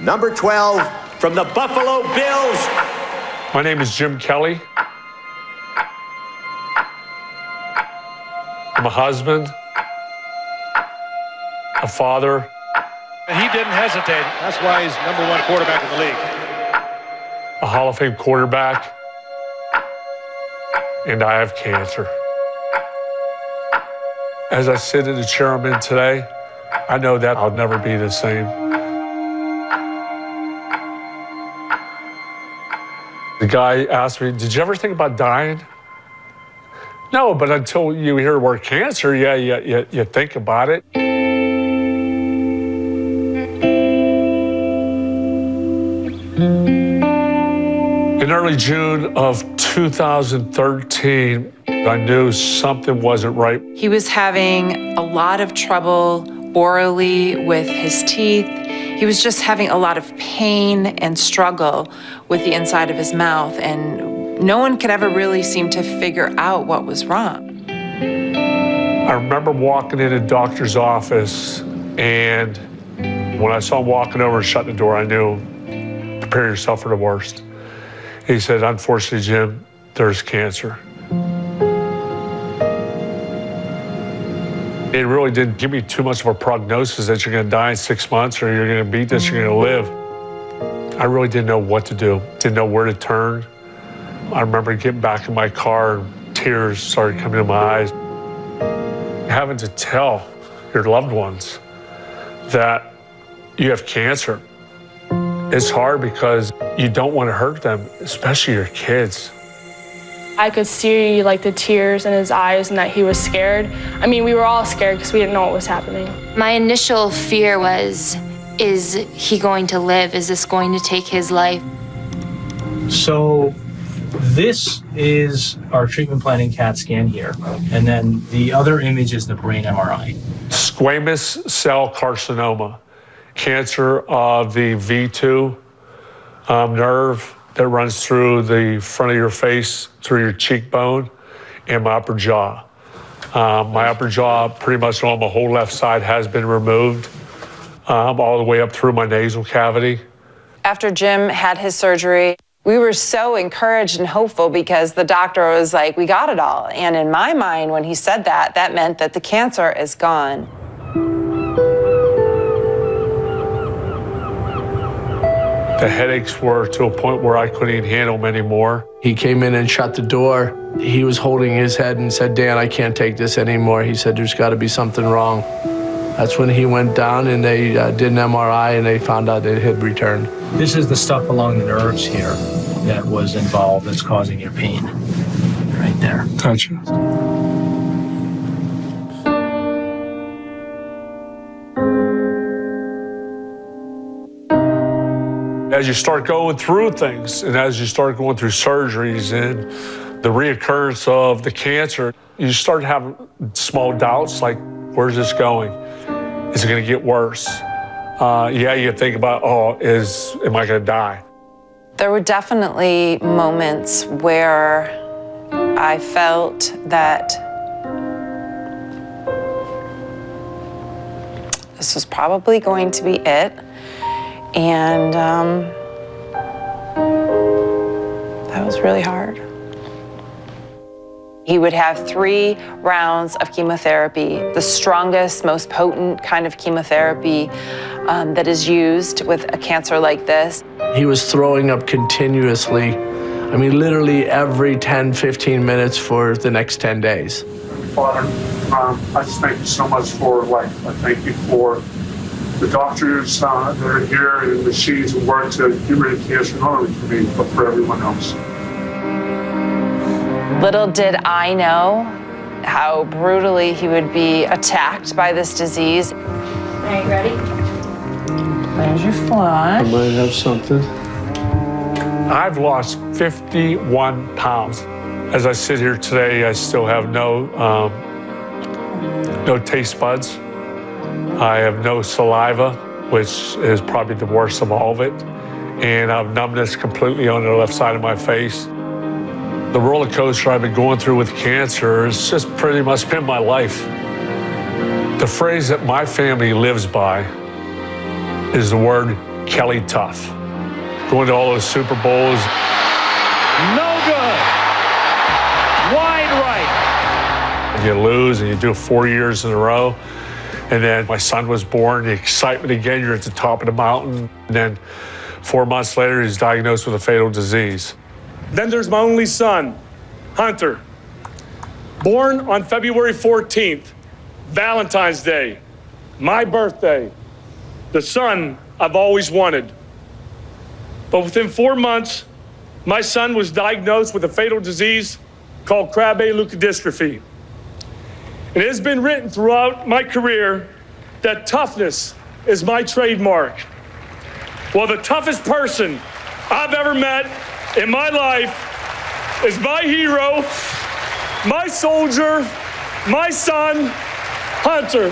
number 12 from the Buffalo Bills. My name is Jim Kelly. I'm a husband, a father. And he didn't hesitate. That's why he's #1 quarterback in the league. A Hall of Fame quarterback, and I have cancer. As I sit in the chair I'm in today, I know that I'll never be the same. The guy asked me, did you ever think about dying? No, but until you hear the word cancer, yeah, you think about it. In early June of 2013, I knew something wasn't right. He was having a lot of trouble orally with his teeth. He was just having a lot of pain and struggle with the inside of his mouth, and no one could ever really seem to figure out what was wrong. I remember walking in a doctor's office, and when I saw him walking over and shutting the door, I knew, prepare yourself for the worst. He said, unfortunately, Jim, there's cancer. It really didn't give me too much of a prognosis that you're going to die in 6 months or you're going to beat this, you're going to live. I really didn't know what to do, didn't know where to turn. I remember getting back in my car and tears started coming to my eyes. Having to tell your loved ones that you have cancer, it's hard because you don't want to hurt them, especially your kids. I could see like the tears in his eyes and that he was scared. I mean, we were all scared because we didn't know what was happening. My initial fear was, is he going to live? Is this going to take his life? So this is our treatment planning CAT scan here. And then the other image is the brain MRI. Squamous cell carcinoma, cancer of the V2 nerve that runs through the front of your face, through your cheekbone, and my upper jaw. My upper jaw, pretty much on my whole left side, has been removed, all the way up through my nasal cavity. After Jim had his surgery, we were so encouraged and hopeful because the doctor was like, we got it all. And in my mind, when he said that, that meant that the cancer is gone. The headaches were to a point where I couldn't even handle them anymore. He came in and shut the door. He was holding his head and said, Dan, I can't take this anymore. He said, there's got to be something wrong. That's when he went down and they did an MRI and they found out it had returned. This is the stuff along the nerves here that was involved that's causing your pain. Right there. Gotcha. As you start going through things and as you start going through surgeries and the reoccurrence of the cancer, you start having small doubts like, where's this going? Is it going to get worse? Yeah, you think about, am I going to die? There were definitely moments where I felt that this was probably going to be it. And that was really hard. He would have 3 rounds of chemotherapy, the strongest, most potent kind of chemotherapy that is used with a cancer like this. He was throwing up continuously. I mean, literally every 10, 15 minutes for the next 10 days. Father, I just thank you so much for life. I thank you for the doctors that are here and the machines who work to get rid of cancer, not only for me, but for everyone else. Little did I know how brutally he would be attacked by this disease. Are you ready? There's your flush. I might have something. I've lost 51 pounds. As I sit here today, I still have no taste buds. I have no saliva, which is probably the worst of all of it. And I have numbness completely on the left side of my face. The roller coaster I've been going through with cancer has just pretty much been my life. The phrase that my family lives by is the word Kelly Tough. Going to all those Super Bowls. No good. Wide right. You lose and you do it 4 years in a row. And then my son was born, the excitement again, you're at the top of the mountain. And then 4 months later, he's diagnosed with a fatal disease. Then there's my only son, Hunter, born on February 14th, Valentine's Day, my birthday, the son I've always wanted. But within 4 months, my son was diagnosed with a fatal disease called Krabbe leukodystrophy. It has been written throughout my career that toughness is my trademark. Well, the toughest person I've ever met in my life is my hero, my soldier, my son, Hunter.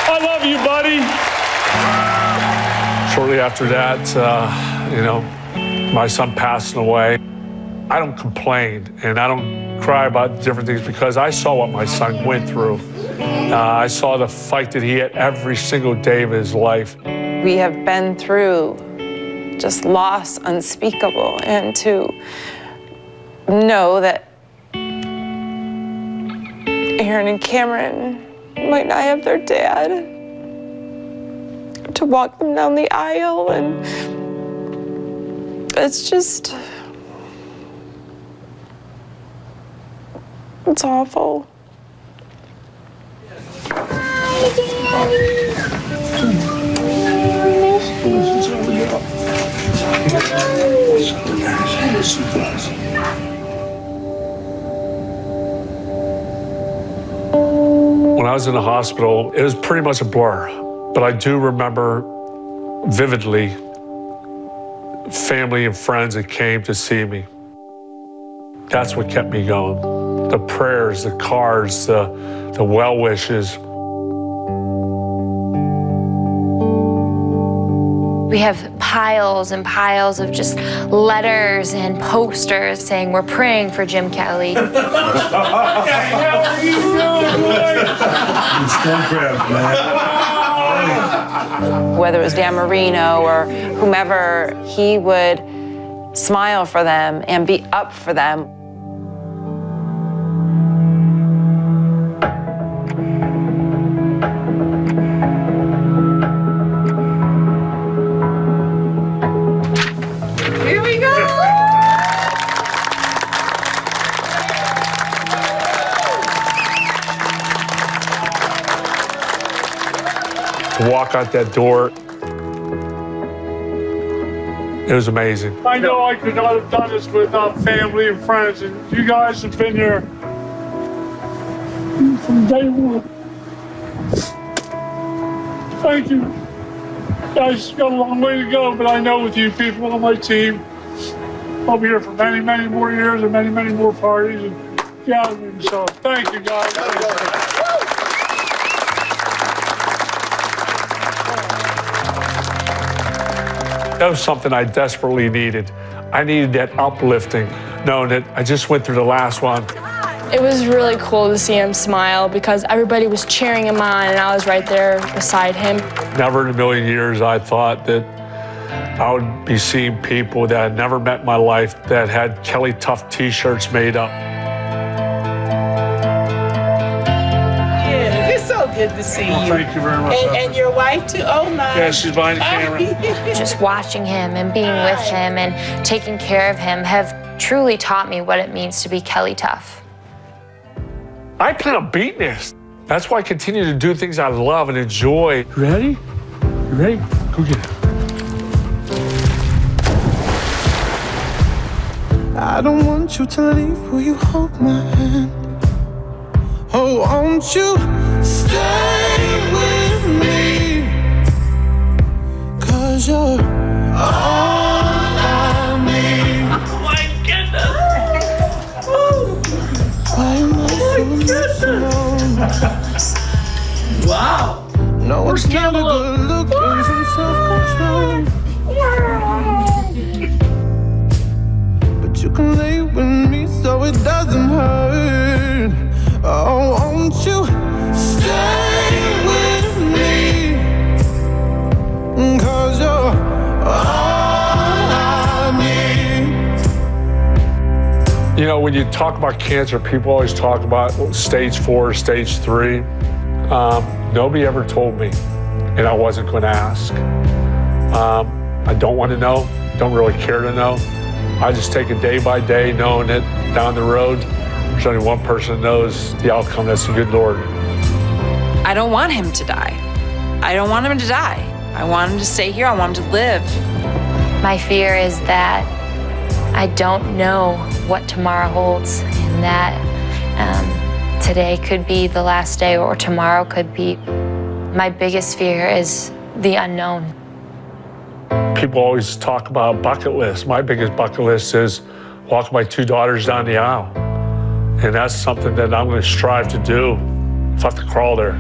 I love you, buddy. Shortly after that, my son passing away. I don't complain and I don't cry about different things because I saw what my son went through. I saw the fight that he had every single day of his life. We have been through just loss unspeakable, and to know that Aaron and Cameron might not have their dad, to walk them down the aisle, and it's just, it's awful. When I was in the hospital, it was pretty much a blur, but I do remember vividly family and friends that came to see me. That's what kept me going. The prayers, the cards, the well wishes. We have piles and piles of just letters and posters saying we're praying for Jim Kelly. Whether it was Dan Marino or whomever, he would smile for them and be up for them. Here we go! To walk out that door, it was amazing. I know I could not have done this without family and friends, and you guys have been there from day one. Thank you. Guys, got a long way to go, but I know with you people on my team, I'll be here for many, many more years and many, many more parties and gatherings. So thank you, guys. That was something I desperately needed. I needed that uplifting, knowing that I just went through the last one. It was really cool to see him smile because everybody was cheering him on and I was right there beside him. Never in a million years I thought that I would be seeing people that I'd never met in my life that had Kelly Tough t-shirts made up. Yeah, it's so good to see you. Thank you very much. And your wife too? Oh my. Yeah, she's behind the camera. Just watching him and being with him and taking care of him have truly taught me what it means to be Kelly Tough. I plan on beating this. That's why I continue to do things I love and enjoy. You ready? You ready? Go get it. I don't want you to leave. Will you hold my hand? Oh, won't you stay with me? 'Cause you're all I need. Oh my goodness. Why am I so alone? Wow. No one's got a good look and some self-control. But you can lay with me so it doesn't hurt. Oh, won't you stay with me? 'Cause you're You know, when you talk about cancer, people always talk about stage 4, stage 3. Nobody ever told me, and I wasn't going to ask. I don't want to know, don't really care to know. I just take it day by day, knowing that down the road, there's only one person that knows the outcome, that's the good Lord. I don't want him to die. I don't want him to die. I want him to stay here, I want him to live. My fear is that I don't know what tomorrow holds, and that today could be the last day or tomorrow could be. My biggest fear is the unknown. People always talk about bucket list. My biggest bucket list is walk my 2 daughters down the aisle. And that's something that I'm going to strive to do if I have to crawl there.